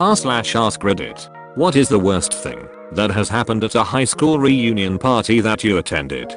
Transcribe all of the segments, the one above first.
r/AskReddit. What is the worst thing that has happened at a high school reunion party that you attended?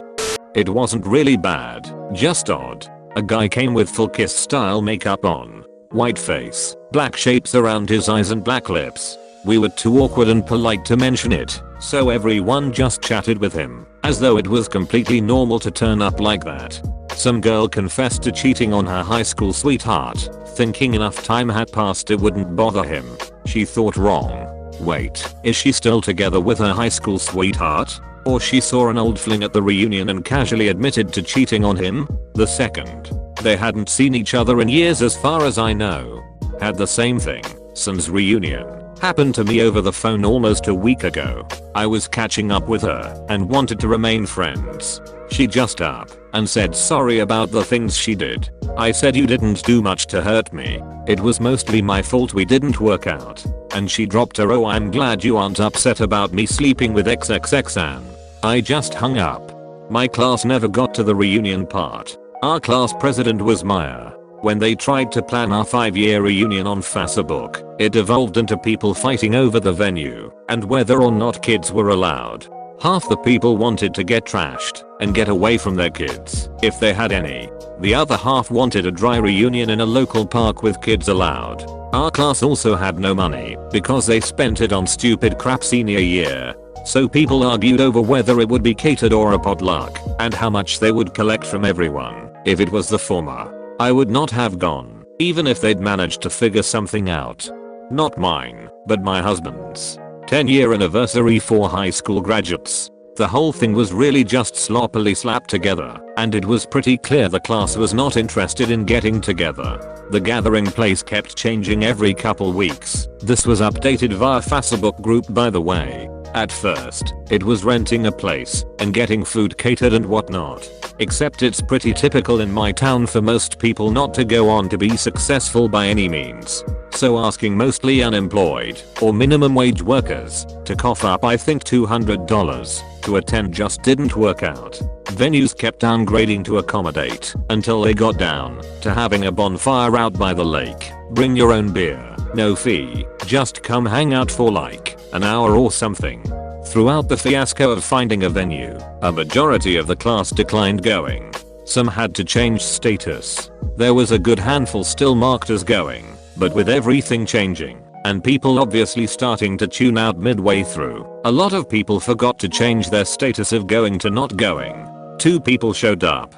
It wasn't really bad, just odd. A guy came with full Kiss style makeup on. White face, black shapes around his eyes and black lips. We were too awkward and polite to mention it, so everyone just chatted with him, as though it was completely normal to turn up like that. Some girl confessed to cheating on her high school sweetheart, thinking enough time had passed it wouldn't bother him. She thought wrong. Wait, is she still together with her high school sweetheart? Or she saw an old fling at the reunion and casually admitted to cheating on him? The second. They hadn't seen each other in years as far as I know. Had the same thing. Since reunion. Happened to me over the phone almost a week ago. I was catching up with her and wanted to remain friends. She just up and said sorry about the things she did. I said you didn't do much to hurt me. It was mostly my fault we didn't work out. And she dropped her "oh I'm glad you aren't upset about me sleeping with XXXan." I just hung up. My class never got to the reunion part. Our class president was Maya. When they tried to plan our 5-year reunion on Facebook, it evolved into people fighting over the venue and whether or not kids were allowed. Half the people wanted to get trashed and get away from their kids, if they had any. The other half wanted a dry reunion in a local park with kids allowed. Our class also had no money because they spent it on stupid crap senior year. So people argued over whether it would be catered or a potluck and how much they would collect from everyone. If it was the former, I would not have gone, even if they'd managed to figure something out. Not mine, but my husband's. 10-year anniversary for high school graduates. The whole thing was really just sloppily slapped together, and it was pretty clear the class was not interested in getting together. The gathering place kept changing every couple weeks. This was updated via Facebook group by the way. At first, it was renting a place and getting food catered and whatnot. Except it's pretty typical in my town for most people not to go on to be successful by any means. So asking mostly unemployed or minimum wage workers to cough up I think $200 to attend just didn't work out. Venues kept downgrading to accommodate until they got down to having a bonfire out by the lake. Bring your own beer, no fee, just come hang out for like an hour or something. Throughout the fiasco of finding a venue, a majority of the class declined going. Some had to change status. There was a good handful still marked as going, but with everything changing and people obviously starting to tune out midway through, a lot of people forgot to change their status of going to not going. 2 people showed up.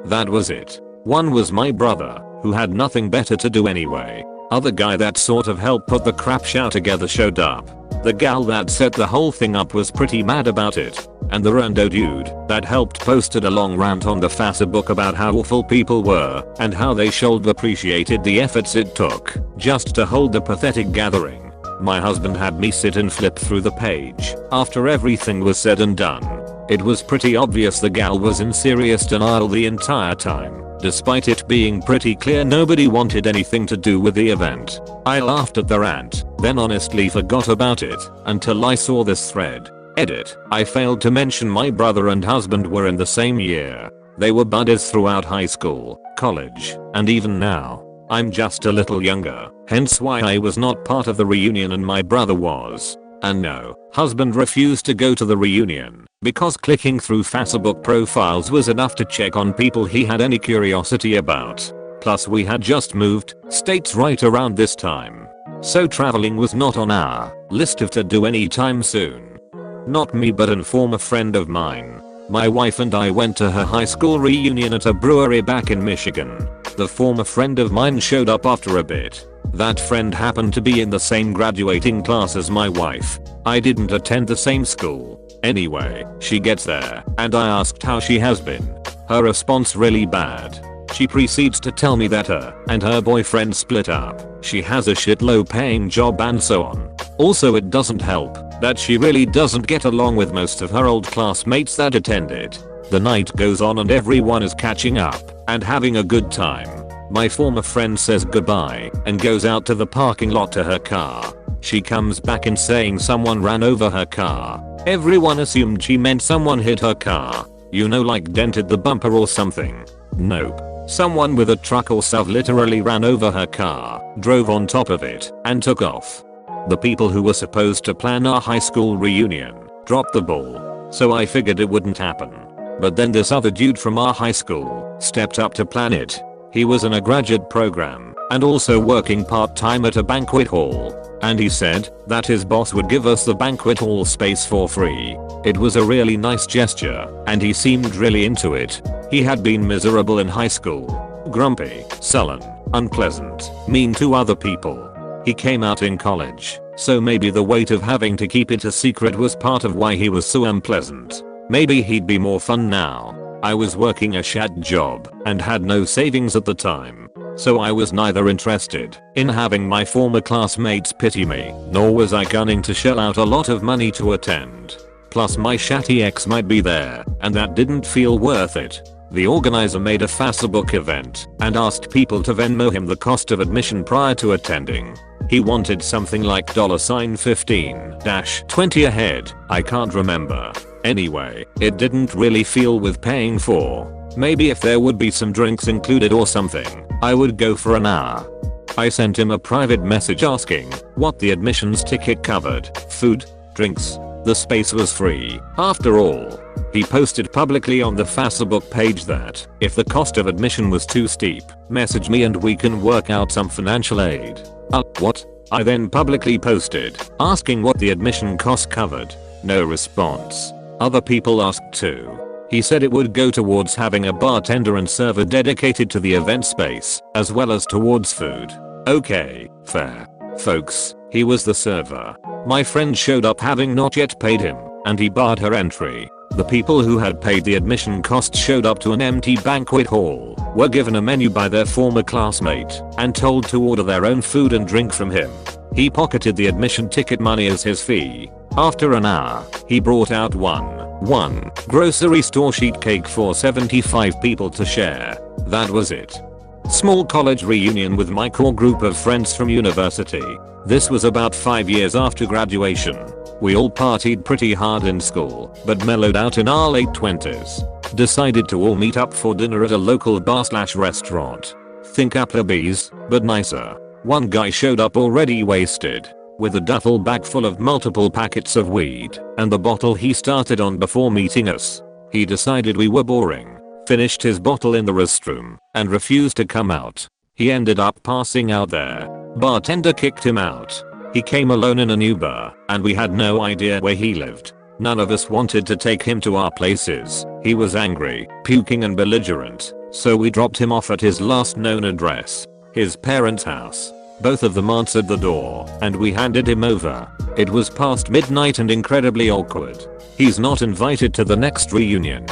That was it. One was my brother, who had nothing better to do anyway. Other guy that sort of helped put the crap show together showed up. The gal that set the whole thing up was pretty mad about it. And the rando dude that helped posted a long rant on the Facebook about how awful people were and how they should have appreciated the efforts it took just to hold the pathetic gathering. My husband had me sit and flip through the page after everything was said and done. It was pretty obvious the gal was in serious denial the entire time, despite it being pretty clear nobody wanted anything to do with the event. I laughed at the rant, then honestly forgot about it until I saw this thread. Edit. I failed to mention my brother and husband were in the same year. They were buddies throughout high school, college, and even now. I'm just a little younger, hence why I was not part of the reunion and my brother was. And no, husband refused to go to the reunion because clicking through Facebook profiles was enough to check on people he had any curiosity about. Plus we had just moved states right around this time. So traveling was not on our list of to do anytime soon. Not me but a former friend of mine. My wife and I went to her high school reunion at a brewery back in Michigan. The former friend of mine showed up after a bit. That friend happened to be in the same graduating class as my wife. I didn't attend the same school. Anyway, she gets there, and I asked how she has been. Her response really bad. She proceeds to tell me that her and her boyfriend split up. She has a shit low paying job and so on. Also it doesn't help that she really doesn't get along with most of her old classmates that attended. The night goes on and everyone is catching up and having a good time. My former friend says goodbye and goes out to the parking lot to her car. She comes back in saying someone ran over her car. Everyone assumed she meant someone hit her car. You know, like dented the bumper or something. Nope. Someone with a truck or SUV literally ran over her car, drove on top of it, and took off. The people who were supposed to plan our high school reunion dropped the ball, so I figured it wouldn't happen. But then this other dude from our high school stepped up to plan it. He was in a graduate program and also working part-time at a banquet hall. And he said that his boss would give us the banquet hall space for free. It was a really nice gesture and he seemed really into it. He had been miserable in high school. Grumpy, sullen, unpleasant, mean to other people. He came out in college, so maybe the weight of having to keep it a secret was part of why he was so unpleasant. Maybe he'd be more fun now. I was working a shad job and had no savings at the time, so I was neither interested in having my former classmates pity me, nor was I gunning to shell out a lot of money to attend. Plus my shatty ex might be there, and that didn't feel worth it. The organizer made a Facebook event and asked people to Venmo him the cost of admission prior to attending. He wanted something like $15-20 a head, I can't remember. Anyway, it didn't really feel worth paying for. Maybe if there would be some drinks included or something, I would go for an hour. I sent him a private message asking what the admissions ticket covered, food, drinks. The space was free, after all. He posted publicly on the Facebook page that if the cost of admission was too steep, message me and we can work out some financial aid. What? I then publicly posted asking what the admission cost covered. No response. Other people asked too. He said it would go towards having a bartender and server dedicated to the event space, as well as towards food. Okay, fair. Folks, he was the server. My friend showed up having not yet paid him, and he barred her entry. The people who had paid the admission cost showed up to an empty banquet hall, were given a menu by their former classmate, and told to order their own food and drink from him. He pocketed the admission ticket money as his fee. After an hour, he brought out one grocery store sheet cake for 75 people to share. That was it. Small college reunion with my core group of friends from university. This was about 5 years after graduation. We all partied pretty hard in school, but mellowed out in our late 20s. Decided to all meet up for dinner at a local bar/restaurant. Think Applebee's, but nicer. One guy showed up already wasted, with a duffel bag full of multiple packets of weed, and the bottle he started on before meeting us. He decided we were boring, finished his bottle in the restroom, and refused to come out. He ended up passing out there. Bartender kicked him out. He came alone in an Uber, and we had no idea where he lived. None of us wanted to take him to our places. He was angry, puking and belligerent, so we dropped him off at his last known address, his parents' house. Both of them answered the door, and we handed him over. It was past midnight and incredibly awkward. He's not invited to the next reunion.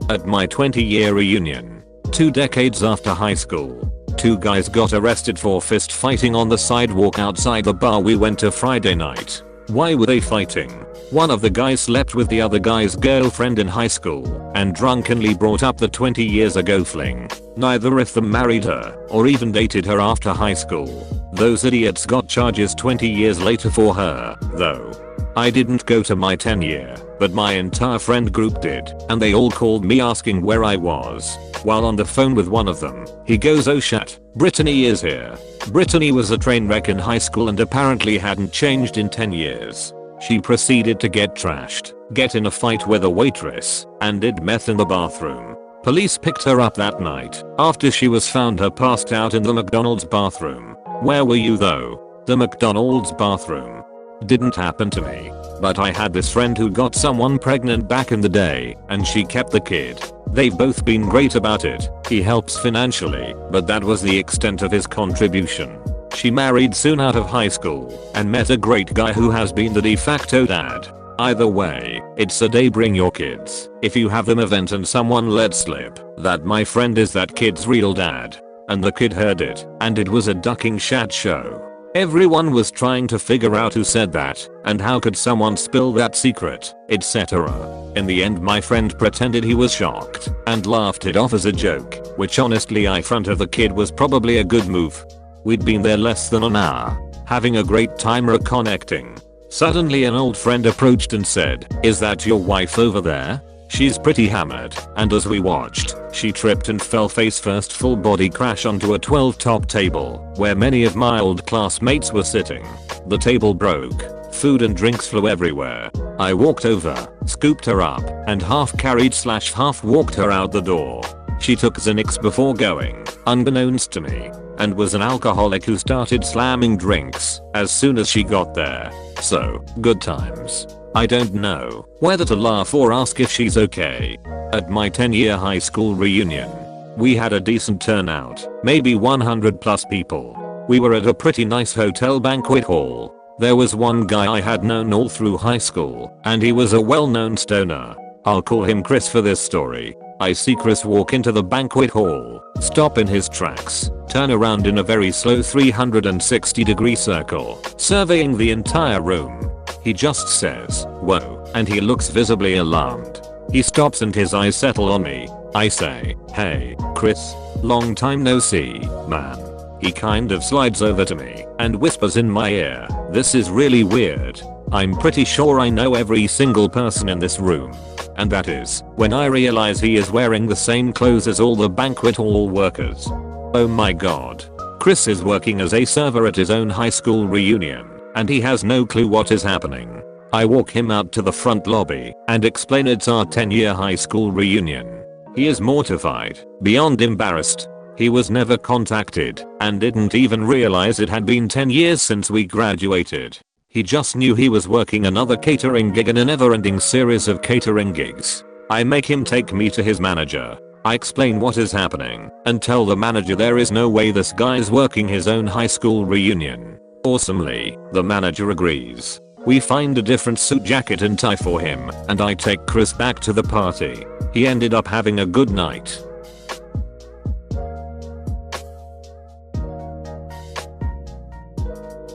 At my 20-year reunion, 2 decades after high school, 2 guys got arrested for fist fighting on the sidewalk outside the bar we went to Friday night. Why were they fighting? One of the guys slept with the other guy's girlfriend in high school and drunkenly brought up the 20 years ago fling. Neither of them married her or even dated her after high school. Those idiots got charges 20 years later for her, though. I didn't go to my 10-year, but my entire friend group did, and they all called me asking where I was. While on the phone with one of them, he goes, "Oh shit, Brittany is here." Brittany was a train wreck in high school and apparently hadn't changed in 10 years. She proceeded to get trashed, get in a fight with a waitress, and did meth in the bathroom. Police picked her up that night after she was found passed out in the McDonald's bathroom. Where were you though? The McDonald's bathroom. Didn't happen to me, but I had this friend who got someone pregnant back in the day, and she kept the kid. They've both been great about it. He helps financially, but that was the extent of his contribution. She married soon out of high school and met a great guy who has been the de facto dad. Either way, it's a day bring your kids if you have them event and someone let slip that my friend is that kid's real dad. And the kid heard it, and it was a ducking shat show. Everyone was trying to figure out who said that, and how could someone spill that secret, etc. In the end my friend pretended he was shocked, and laughed it off as a joke, which honestly in front of the kid was probably a good move. We'd been there less than an hour, having a great time reconnecting. Suddenly an old friend approached and said, "Is that your wife over there? She's pretty hammered," and as we watched, She tripped and fell face first full body crash onto a 12-top table where many of my old classmates were sitting. The table broke. Food and drinks flew everywhere. I walked over, scooped her up, and half carried / half walked her out the door. She took Xanax before going, unbeknownst to me, and was an alcoholic who started slamming drinks as soon as she got there. So, good times. I don't know whether to laugh or ask if she's okay. At my 10-year high school reunion, we had a decent turnout, maybe 100+ people. We were at a pretty nice hotel banquet hall. There was one guy I had known all through high school, and he was a well-known stoner. I'll call him Chris for this story. I see Chris walk into the banquet hall, stop in his tracks, turn around in a very slow 360-degree circle, surveying the entire room. He just says, "Whoa," and he looks visibly alarmed. He stops and his eyes settle on me. I say, "Hey, Chris, long time no see, man." He kind of slides over to me and whispers in my ear, "This is really weird. I'm pretty sure I know every single person in this room." And that is when I realize he is wearing the same clothes as all the banquet hall workers. Oh my god. Chris is working as a server at his own high school reunion, and he has no clue what is happening. I walk him out to the front lobby and explain it's our 10-year high school reunion. He is mortified, beyond embarrassed. He was never contacted and didn't even realize it had been 10 years since we graduated. He just knew he was working another catering gig in a never-ending series of catering gigs. I make him take me to his manager. I explain what is happening and tell the manager there is no way this guy's working his own high school reunion. Awesomely, the manager agrees. We find a different suit jacket and tie for him, and I take Chris back to the party. He ended up having a good night.